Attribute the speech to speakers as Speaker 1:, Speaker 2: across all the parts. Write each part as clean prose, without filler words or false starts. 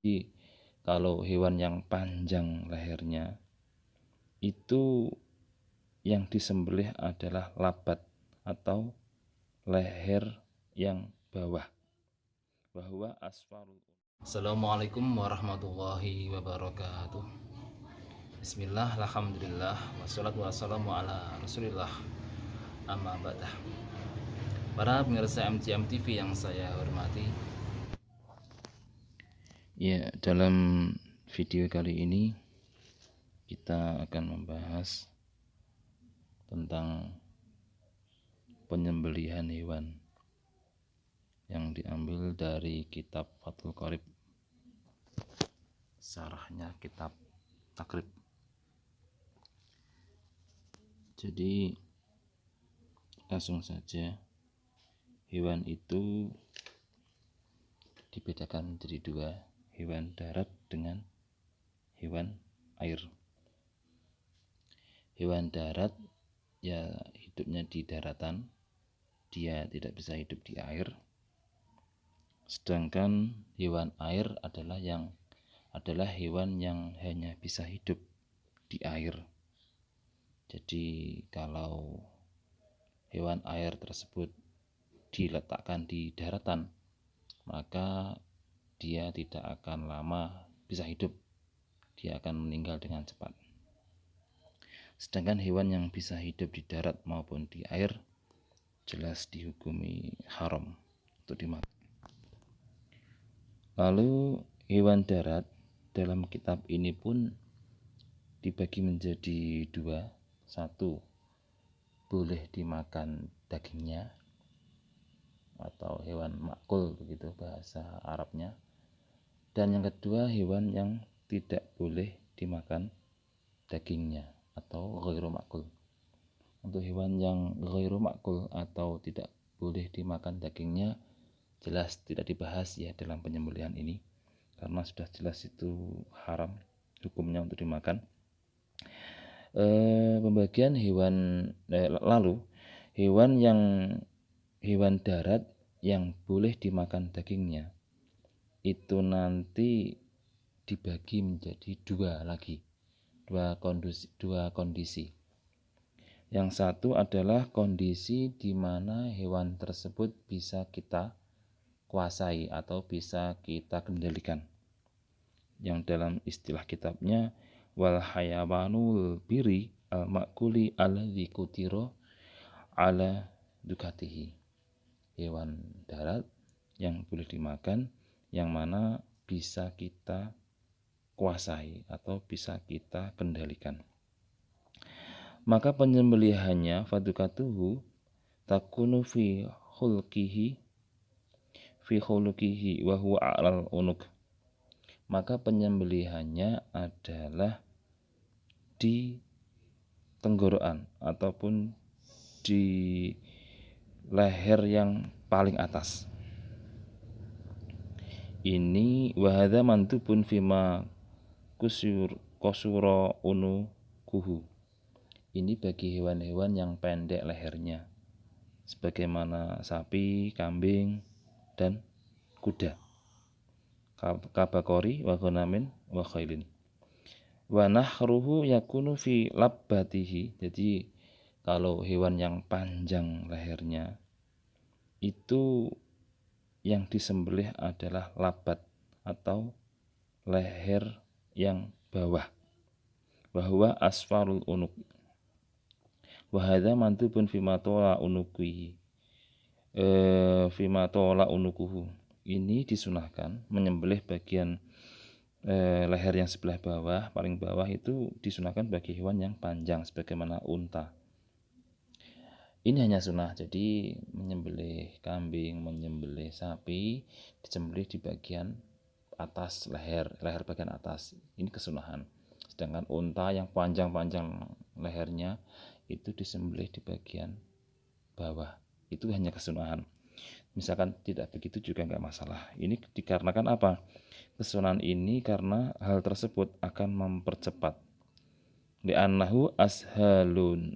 Speaker 1: Jadi kalau hewan yang panjang lehernya itu yang disembelih adalah labat atau leher yang bawah. Bahwa asfarul.
Speaker 2: Assalamualaikum warahmatullahi wabarakatuh. Bismillah, alhamdulillah, wassalatu wassalamu ala rasulillah, amma ba'dah. Para pemirsa MCM TV yang saya hormati,
Speaker 1: Ya, dalam video kali ini kita akan membahas tentang penyembelihan hewan yang diambil dari kitab Fathul Qorib, sarahnya kitab Takrib. Jadi langsung saja, hewan itu dibedakan menjadi dua, hewan darat dengan hewan air. Hewan darat ya hidupnya di daratan, dia tidak bisa hidup di air. Sedangkan hewan air adalah hewan yang hanya bisa hidup di air. Jadi kalau hewan air tersebut diletakkan di daratan, maka dia tidak akan lama bisa hidup, dia akan meninggal dengan cepat. Sedangkan hewan yang bisa hidup di darat maupun di air jelas dihukumi haram untuk dimakan. Lalu hewan darat dalam kitab ini pun dibagi menjadi dua. Satu, boleh dimakan dagingnya, atau hewan makul begitu bahasa Arabnya. Dan yang kedua, hewan yang tidak boleh dimakan dagingnya atau ghairu makul. Untuk hewan yang ghairu makul atau tidak boleh dimakan dagingnya jelas tidak dibahas ya dalam penyembelihan ini, karena sudah jelas itu haram hukumnya untuk dimakan. Pembagian hewan lalu hewan darat yang boleh dimakan dagingnya itu nanti dibagi menjadi dua kondisi. Yang satu adalah kondisi di mana hewan tersebut bisa kita kuasai atau bisa kita kendalikan, yang dalam istilah kitabnya wal hayawanul biri al makuli alladzi kutiro ala dukatihi, hewan darat yang boleh dimakan yang mana bisa kita kuasai atau bisa kita kendalikan. Maka penyembelihannya fadukatuhu takunu fi khuluqihi wa huwa a'lal unuk. Maka penyembelihannya adalah di tenggorokan ataupun di leher yang paling atas. Ini wahada mantubun fima kosuro unu kuhu. Ini bagi hewan-hewan yang pendek lehernya, sebagaimana sapi, kambing, dan kuda. Kabakori wa ghanamin wa khailin. Wa nahruhu yakunu fi labbatihi. Jadi kalau hewan yang panjang lehernya itu yang disembelih adalah labat atau leher yang bawah. Bahwa asfarul unuk. Wa hadza mantubun fi matola unukihi. Fi matola unukuhu. Ini disunahkan menyembelih bagian leher yang sebelah bawah, paling bawah itu disunahkan bagi hewan yang panjang sebagaimana unta. Ini hanya sunnah, jadi menyembelih kambing, menyembelih sapi, disembelih di bagian atas leher bagian atas. Ini kesunahan. Sedangkan unta yang panjang-panjang lehernya itu disembelih di bagian bawah. Itu hanya kesunahan. Misalkan tidak begitu juga enggak masalah. Ini dikarenakan apa? Kesunahan ini karena hal tersebut akan mempercepat. Li'annahu ashalun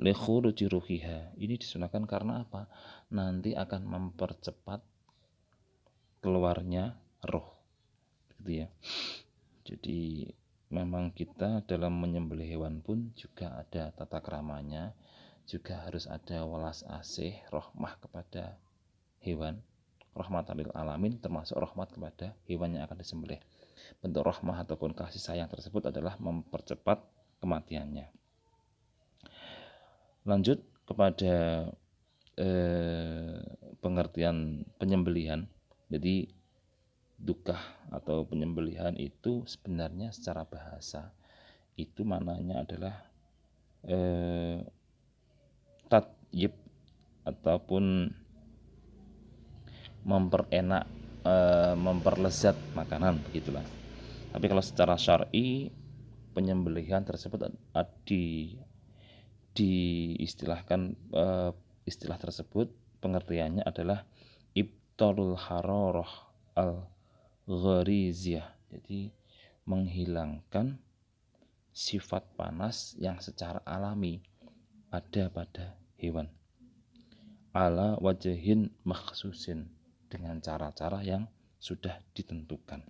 Speaker 1: li khuruji ruhiha. Ini disunahkan karena apa? Nanti akan mempercepat keluarnya roh, gitu ya. Jadi memang kita dalam menyembelih hewan pun juga ada tata keramanya, juga harus ada welas asih, rahmah kepada hewan, rahmatan lil alamin, termasuk rahmat kepada hewan yang akan disembelih. Bentuk rahmah ataupun kasih sayang tersebut adalah mempercepat kematiannya. Lanjut kepada pengertian penyembelihan. Jadi dukah atau penyembelihan itu sebenarnya secara bahasa itu maknanya adalah tatyib ataupun memperenak, memperlezat makanan, begitulah. Tapi kalau secara syar'i penyembelihan tersebut diistilahkan, istilah tersebut pengertiannya adalah ibtalul hararah al ghariziyah, jadi menghilangkan sifat panas yang secara alami ada pada hewan, ala wajahin makhsusin, dengan cara-cara yang sudah ditentukan.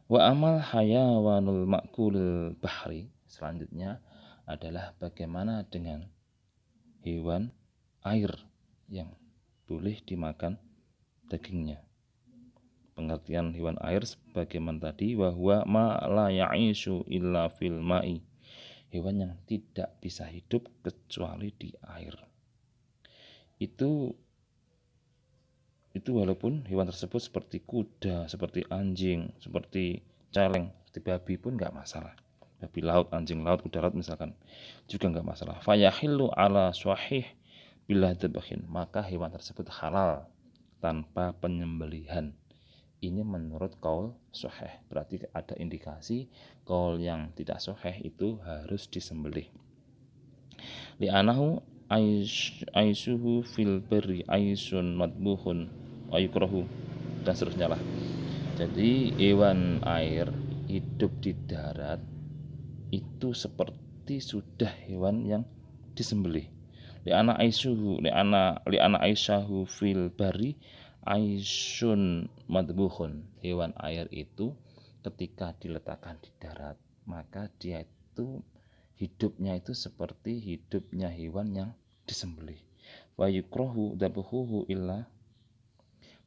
Speaker 1: Wa amal hayawanul ma'kulul bahri, selanjutnya adalah bagaimana dengan hewan air yang boleh dimakan dagingnya. Pengertian hewan air sebagaimana tadi, bahwa ma la ya'ishu illa fil ma'i, hewan yang tidak bisa hidup kecuali di air. Itu walaupun hewan tersebut seperti kuda, seperti anjing, seperti celeng, seperti babi pun nggak masalah. Babi laut, anjing laut, kuda laut misalkan, juga nggak masalah. Fayahillu ala swahih bila dzabhin, maka hewan tersebut halal tanpa penyembelihan. Ini menurut qaul sahih, berarti ada indikasi qaul yang tidak sahih itu harus disembelih. Li'anahu aisuhu fil barri aisun madbuhun wa yukrahu, dan seterusnya lah. Jadi hewan air hidup di darat itu seperti sudah hewan yang disembelih. Li'ana aisyuhu fil barri aisyun madbuhun, hewan air itu ketika diletakkan di darat maka dia itu hidupnya itu seperti hidupnya hewan yang disembelih. Wa yukrahu dzabuhu illa,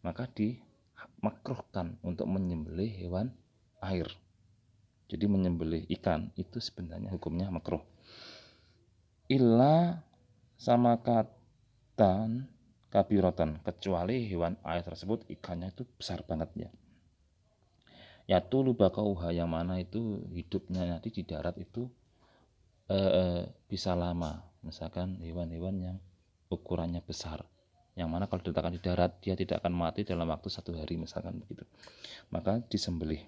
Speaker 1: maka dimakruhkan untuk menyembelih hewan air. Jadi menyembelih ikan itu sebenarnya hukumnya makruh. Illa sama katan kabirotan, kecuali hewan air tersebut ikannya itu besar banget ya. Yatulu bakauha, yang mana itu hidupnya nanti di darat itu bisa lama. Misalkan hewan-hewan yang ukurannya besar, yang mana kalau diletakkan di darat dia tidak akan mati dalam waktu 1 hari misalkan begitu, maka disembelih.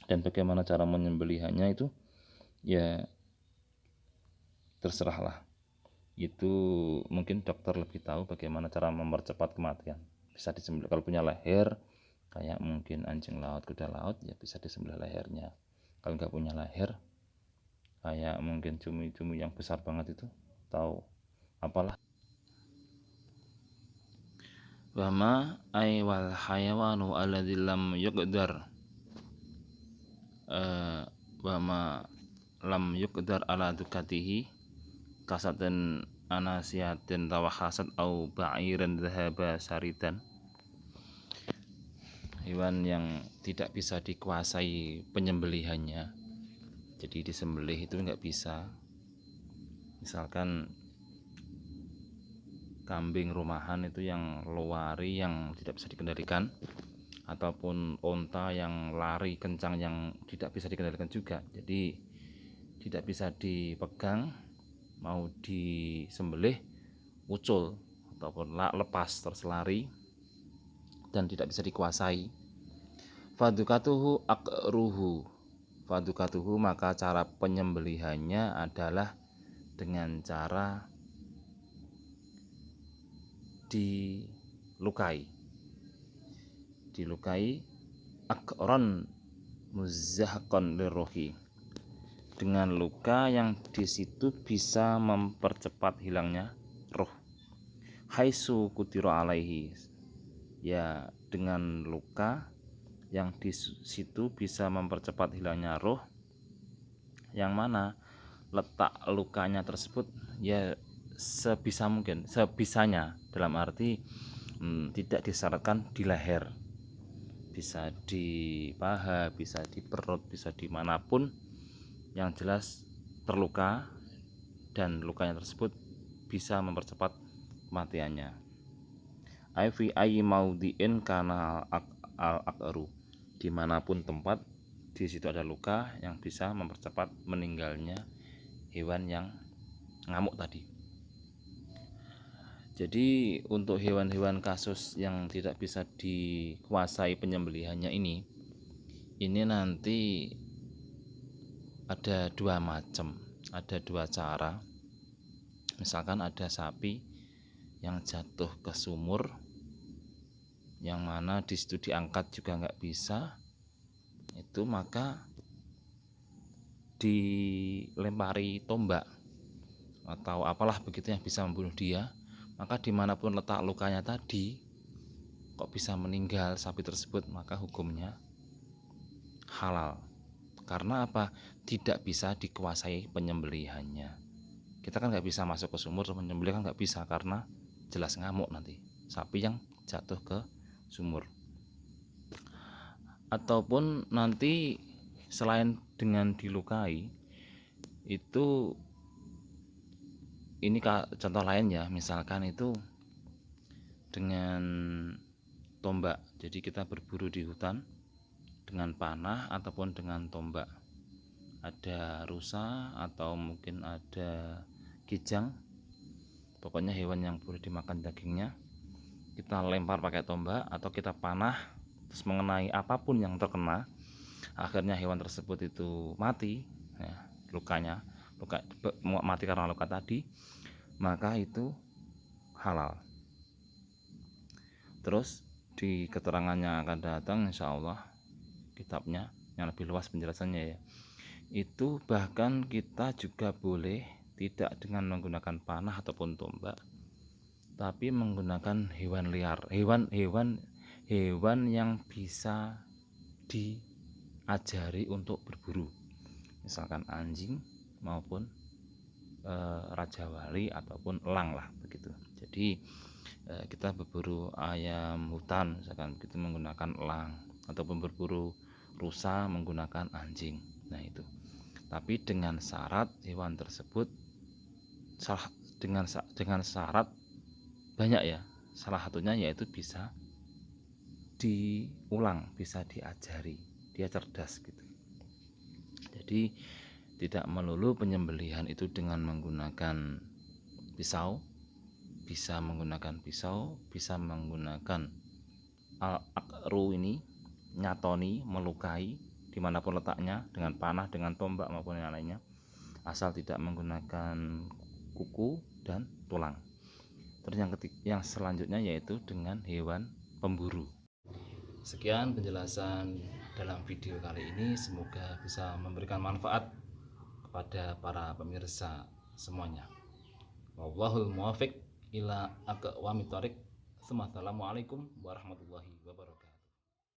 Speaker 1: Dan bagaimana cara menyembelihannya itu ya terserahlah, itu mungkin dokter lebih tahu bagaimana cara mempercepat kematian. Bisa disembelih kalau punya leher kayak mungkin anjing laut, kuda laut, ya bisa disembelih lehernya. Kalau nggak punya leher kayak mungkin cumi-cumi yang besar banget itu, tahu apalah. Wama ay wal hayawanu alladzi lam yuqdar wama lam yuqdar ala dukatihi kasaten anasiatin tawahasat au ba'iran dhahaba saridan, hewan yang tidak bisa dikuasai penyembelihannya, jadi disembelih itu nggak bisa. Misalkan kambing rumahan itu yang lari yang tidak bisa dikendalikan, ataupun onta yang lari kencang yang tidak bisa dikendalikan juga, jadi tidak bisa dipegang, mau disembelih ucul ataupun lepas terus lari dan tidak bisa dikuasai. Fadukatuhu akruhu, fadukatuhu, maka cara penyembelihannya adalah dengan cara dilukai akron muzahqan lirohi, dengan luka yang di situ bisa mempercepat hilangnya roh. Haitsu kutira alaihi, ya dengan luka yang di situ bisa mempercepat hilangnya roh, yang mana letak lukanya tersebut ya sebisa mungkin, sebisanya, dalam arti tidak disyaratkan di leher, bisa di paha, bisa di perut, bisa dimanapun, yang jelas terluka dan lukanya tersebut bisa mempercepat kematiannya. Fi ayyi maudhi'in kana al-aqru, dimanapun tempat di situ ada luka yang bisa mempercepat meninggalnya hewan yang ngamuk tadi. Jadi untuk hewan-hewan kasus yang tidak bisa dikuasai penyembelihannya ini nanti ada dua macam, ada dua cara. Misalkan ada sapi yang jatuh ke sumur, yang mana di situ diangkat juga nggak bisa, itu maka dilempari tombak atau apalah begitu yang bisa membunuh dia, maka dimanapun letak lukanya tadi kok bisa meninggal sapi tersebut, maka hukumnya halal. Karena apa? Tidak bisa dikuasai penyembelihannya. Kita kan nggak bisa masuk ke sumur menyembelih, kan nggak bisa, karena jelas ngamuk nanti sapi yang jatuh ke sumur. Ataupun nanti selain dengan dilukai, itu ini contoh lain ya, misalkan itu dengan tombak. Jadi kita berburu di hutan dengan panah ataupun dengan tombak. Ada rusa atau mungkin ada kijang, pokoknya hewan yang boleh dimakan dagingnya, kita lempar pakai tombak atau kita panah, terus mengenai apapun yang terkena, akhirnya hewan tersebut itu mati ya, mati karena luka tadi, maka itu halal. Terus di keterangan yang akan datang insya Allah, kitabnya yang lebih luas penjelasannya ya, itu bahkan kita juga boleh tidak dengan menggunakan panah ataupun tombak, tapi menggunakan hewan liar, hewan yang bisa diajari untuk berburu, misalkan anjing maupun raja wali ataupun elang lah begitu. Jadi kita berburu ayam hutan misalkan begitu menggunakan elang, ataupun berburu rusa menggunakan anjing. Nah itu, tapi dengan syarat hewan tersebut dengan syarat banyak ya. Salah satunya yaitu bisa diulang, bisa diajari, dia cerdas gitu. Jadi tidak melulu penyembelihan itu dengan menggunakan pisau, bisa menggunakan pisau, bisa menggunakan al-aqru ini, nyatoni, melukai dimanapun letaknya, dengan panah, dengan tombak maupun yang lainnya, asal tidak menggunakan kuku dan tulang. Terus yang selanjutnya yaitu dengan hewan pemburu.
Speaker 2: Sekian penjelasan dalam video kali ini, semoga bisa memberikan manfaat kepada para pemirsa semuanya. Wallahul muwaffiq ila aqwamit thoriq. Assalamualaikum warahmatullahi wabarakatuh.